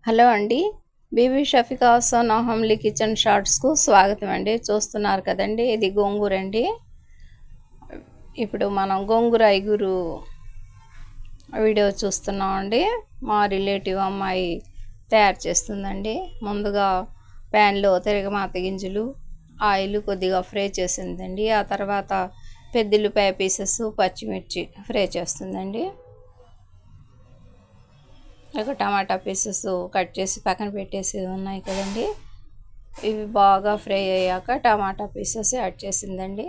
Hello అండి. Bibi Shafika Sona homely kitchen షార్ట్స్కు స్వాగతం అండి. చూస్తున్నారు కదండి, ఇది గోంగూర అండి. ఇప్పుడు మనం గోంగూర ఐగురు వీడియో చూస్తున్నాం అండి. మా రిలేటివ్ అమ్మాయి తయారు చేస్తుందండి. ముందుగా ప్యాన్లో తిరగమాత గింజలు, ఆయిల్ కొద్దిగా ఫ్రై చేసిందండి. ఆ తర్వాత పెద్దల్లిపాయ పీసెస్, పచ్చిమిర్చి ఫ్రై చేస్తుందండి. ఒక టమాటా పీసెస్ కట్ చేసి పక్కన పెట్టేసి ఉన్నాయి కదండి. ఇవి బాగా ఫ్రై అయ్యాక టమాటా పీసెస్ యాడ్ చేసిందండి.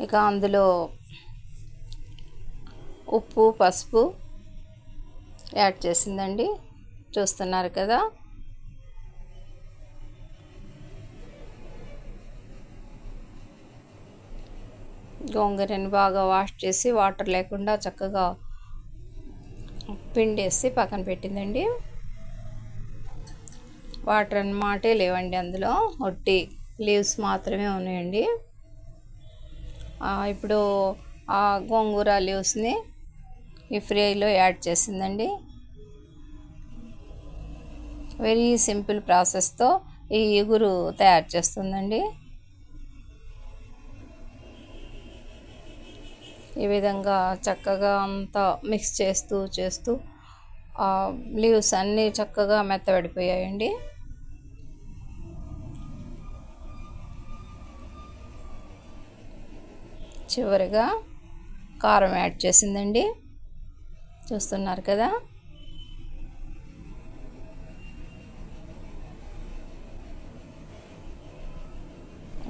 ఇక అందులో ఉప్పు, పసుపు యాడ్ చేసిందండి. చూస్తున్నారు కదా. గోంగూరని బాగా వాష్ చేసి వాటర్ లేకుండా చక్కగా పిండేసి పక్కన పెట్టిందండి. వాటర్ అన్నమాటే లేవండి, అందులో ఒట్టి లీవ్స్ మాత్రమే ఉన్నాయండి. ఇప్పుడు ఆ గోంగూర లీవ్స్ని ఈ ఫ్రైలో యాడ్ చేసిందండి. వెరీ సింపుల్ ప్రాసెస్తో ఈ ఇగురు తయారు చేస్తుందండి. ఈ విధంగా చక్కగా అంతా మిక్స్ చేస్తూ లీవ్స్ అన్నీ చక్కగా మెత్తబడిపోయాయండి. చివరిగా కారం యాడ్ చేసిందండి. చూస్తున్నారు కదా.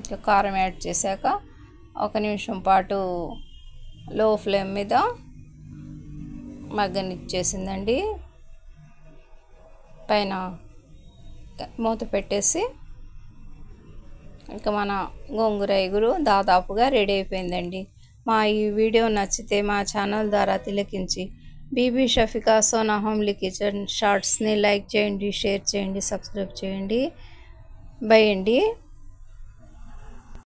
ఇట్లా కారం యాడ్ చేశాక 1 నిమిషం పాటు లో ఫ్లేమ్ మీద మగ్గనిచ్చేసిందండి. పైన మూత పెట్టేసి ఇక మన గోంగూర ఇగురు దాదాపుగా రెడీ అయిపోయిందండి. మా ఈ వీడియో నచ్చితే మా ఛానల్ ద్వారా తిలకించి బీబీ షఫికా సోనా హోమ్లీ కిచెన్ షార్ట్స్ని లైక్ చేయండి, షేర్ చేయండి, సబ్స్క్రైబ్ చేయండి. బై అండి.